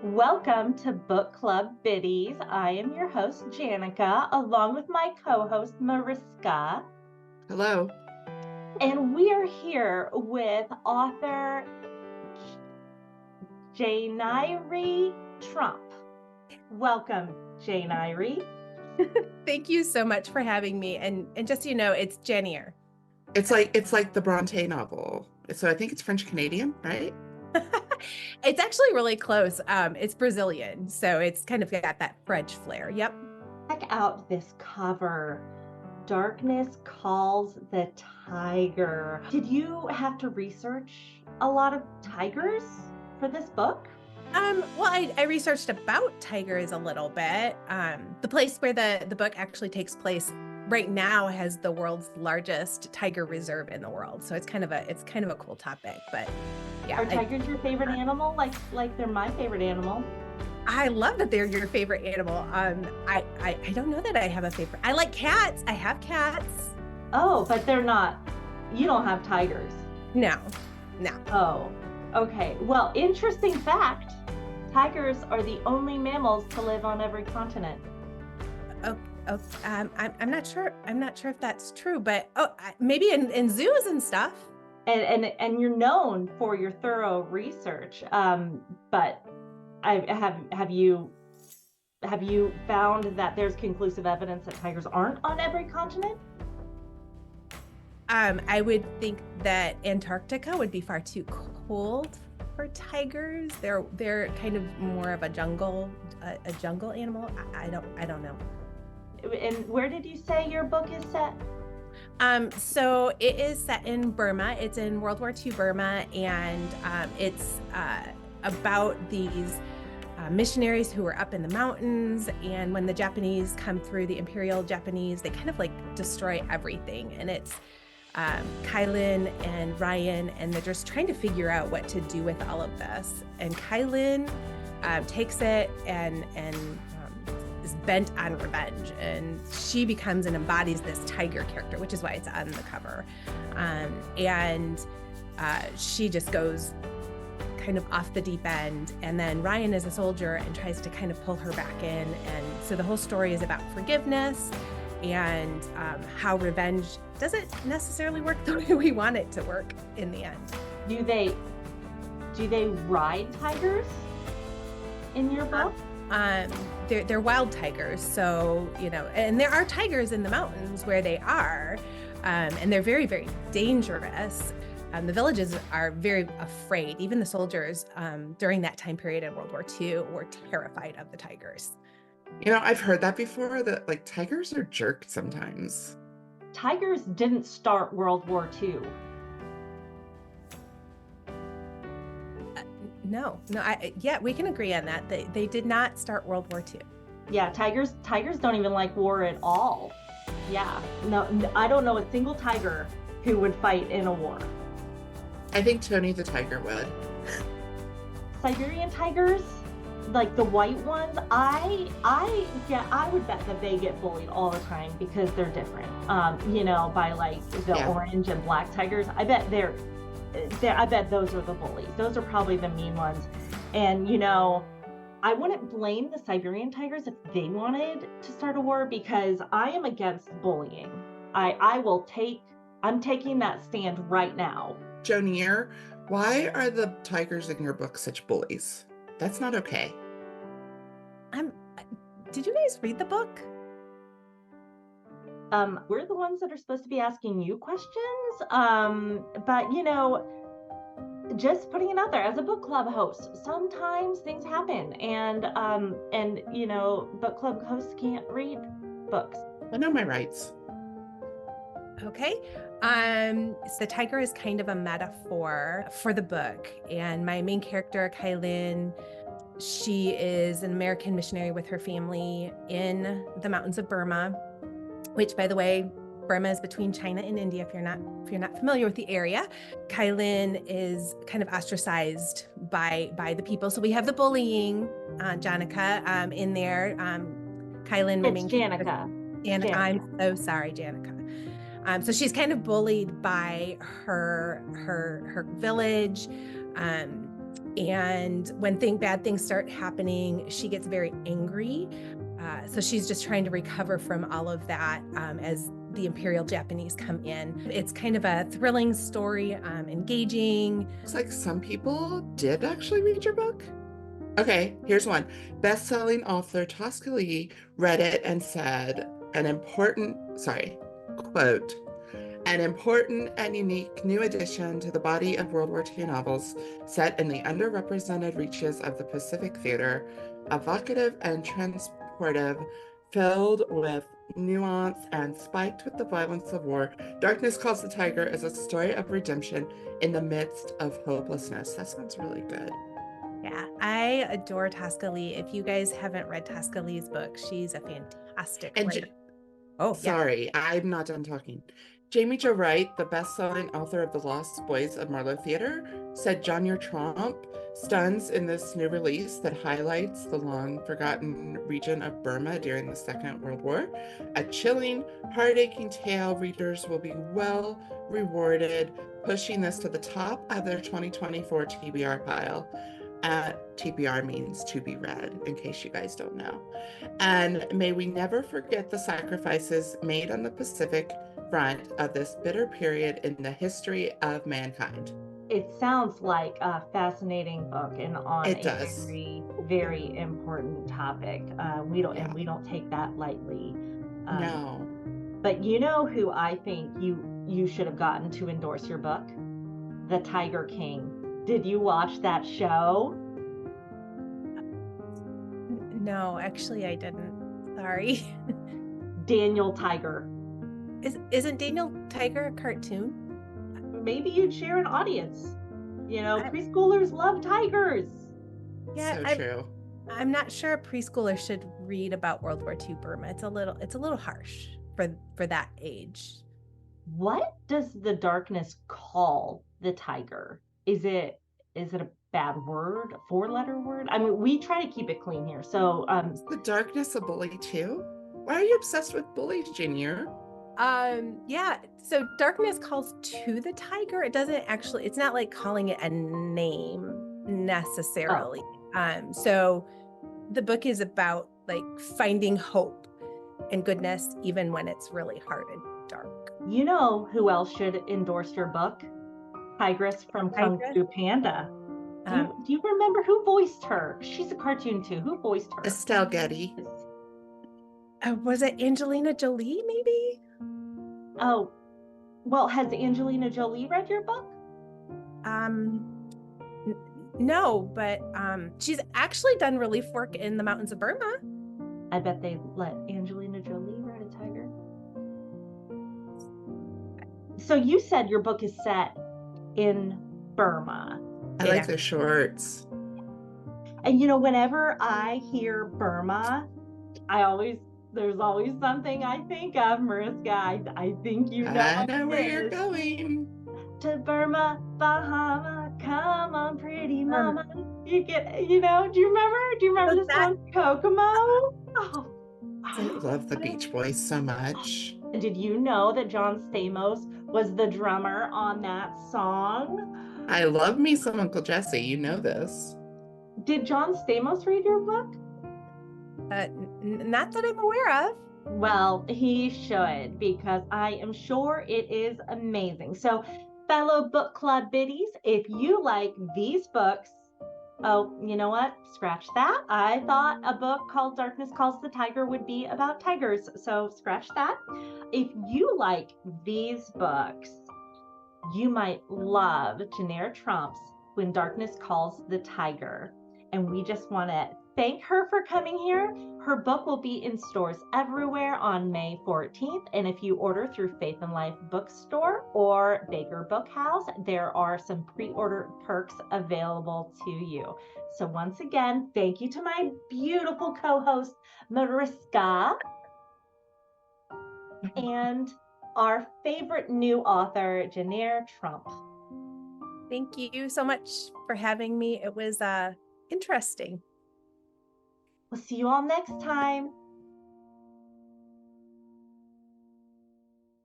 Welcome to Book Club Biddies. I am your host, Janica, along with my co-host, Mariska. Hello. And we are here with author Janyre Tromp. Welcome, Janyre. Thank you so much for having me. And just so you know, it's Janyre. It's like the Bronte novel. So I think it's French Canadian, right? It's actually really close. It's Brazilian, so it's kind of got that French flair. Yep. Check out this cover. Darkness Calls the Tiger. Did you have to research a lot of tigers for this book? Well, I researched about tigers a little bit. The place where the book actually takes place right now has the world's largest tiger reserve in the world. So it's kind of a cool topic. But yeah. Are tigers your favorite animal? Like they're my favorite animal. I love that they're your favorite animal. I don't know that I have a favorite. I like cats. I have cats. Oh, but they're not. You don't have tigers. No. Oh, okay. Well, interesting fact. Tigers are the only mammals to live on every continent. I'm not sure. I'm not sure if that's true, but maybe in zoos and stuff. And you're known for your thorough research. But have you found that there's conclusive evidence that tigers aren't on every continent? I would think that Antarctica would be far too cold for tigers. They're kind of more of a jungle animal. I don't know. And where did you say your book is set? So it is set in Burma. It's in World War II Burma, and it's about these missionaries who were up in the mountains, and when the Japanese come through, the Imperial Japanese, they kind of like destroy everything, and it's Kailyn and Ryan, and they're just trying to figure out what to do with all of this. And Kailyn takes it and is bent on revenge, and she becomes and embodies this tiger character, which is why it's on the cover. And she just goes kind of off the deep end, and then Ryan is a soldier and tries to kind of pull her back in. And so the whole story is about forgiveness and how revenge doesn't necessarily work the way we want it to work in the end. Do they ride tigers in your book? They're wild tigers, so and there are tigers in the mountains where they are, and they're very, very dangerous. The villages are very afraid. Even the soldiers during that time period in World War II were terrified of the tigers. I've heard that before, that like tigers are jerks sometimes. Tigers didn't start World War II. No, we can agree on that. They did not start World War II. Yeah, tigers don't even like war at all. Yeah, no, I don't know a single tiger who would fight in a war. I think Tony the tiger would. Siberian tigers, like the white ones, I would bet that they get bullied all the time because they're different. By like the orange and black tigers. I bet those are the bullies. Those are probably the mean ones. And I wouldn't blame the Siberian tigers if they wanted to start a war, because I am against bullying. I'm taking that stand right now. Janyre, why are the tigers in your book such bullies? That's not okay. Did you guys read the book? We're the ones that are supposed to be asking you questions. But just putting it out there as a book club host, sometimes things happen, and book club hosts can't read books. I know my rights. Okay. So the tiger is kind of a metaphor for the book, and my main character, Kailyn, she is an American missionary with her family in the mountains of Burma, which, by the way, Burma is between China and India, if you're not familiar with the area. Kailyn is kind of ostracized by the people. So we have the bullying, Janica, in there. Kailyn remains Janica. And Janica. I'm so sorry, Janica. So she's kind of bullied by her village. And when bad things start happening, she gets very angry. So she's just trying to recover from all of that as the Imperial Japanese come in. It's kind of a thrilling story, engaging. Looks like some people did actually read your book. Okay, here's one. Best-selling author Tosca Lee read it and said, quote, an important and unique new addition to the body of World War II novels set in the underrepresented reaches of the Pacific theater, evocative and transportive, filled with nuance and spiked with the violence of war. Darkness Calls the Tiger is a story of redemption in the midst of hopelessness. That sounds really good. Yeah, I adore Tosca Lee. If you guys haven't read Tosca Lee's book, she's a fantastic writer. Sorry, I'm not done talking. Jamie Jo Wright, the best-selling author of The Lost Boys of Marlowe Theater, said Janyre Tromp stuns in this new release that highlights the long-forgotten region of Burma during the Second World War. A chilling, heart-aching tale readers will be well rewarded, pushing this to the top of their 2024 TBR pile. TBR means to be read, in case you guys don't know. And may we never forget the sacrifices made on the Pacific front of this bitter period in the history of mankind. It sounds like a fascinating book and on It a does. very, very important topic. We don't take that lightly. No. But you know who I think you should have gotten to endorse your book? The Tiger King. Did you watch that show? No, actually I didn't. Sorry. Daniel Tiger. Isn't Daniel Tiger a cartoon? Maybe you'd share an audience. You know, preschoolers love tigers. Yeah, so true. I'm not sure a preschooler should read about World War II Burma. It's a little harsh for that age. What does the darkness call the tiger? Is it a bad word, a four-letter word? I mean, we try to keep it clean here. So is the darkness a bully too? Why are you obsessed with bullies, Janyre? Yeah, so darkness calls to the tiger. It's not like calling it a name necessarily. So the book is about like finding hope and goodness even when it's really hard and dark. You know who else should endorse your book? Tigress from Kung Fu Panda. Do you remember who voiced her? She's a cartoon too. Who voiced her? Estelle Getty. Was it Angelina Jolie, maybe? Oh, well, has Angelina Jolie read your book? No, but she's actually done relief work in the mountains of Burma. I bet they let Angelina Jolie ride a tiger. So you said your book is set in Burma. I like their shorts. And you know, whenever I hear Burma, there's always something I think of, Mariska. I think you know. I know where you're going. To Burma, Bahama, come on, pretty mama. Do you remember the song Kokomo? Oh. I love the Beach Boys so much. Did you know that John Stamos was the drummer on that song? I love me some Uncle Jesse. You know this. Did John Stamos read your book? Not that I'm aware of. Well, he should, because I am sure it is amazing. So, fellow book club biddies, if you like these books, oh, you know what? Scratch that. I thought a book called Darkness Calls the Tiger would be about tigers, so scratch that. If you like these books, you might love Janyre Tromp's When Darkness Calls the Tiger. And we just want to thank her for coming here. Her book will be in stores everywhere on May 14th. And if you order through Faith and Life Bookstore or Baker Bookhouse, there are some pre-order perks available to you. So once again, thank you to my beautiful co-host, Mariska, and our favorite new author, Janyre Tromp. Thank you so much for having me. It was interesting. We'll see you all next time.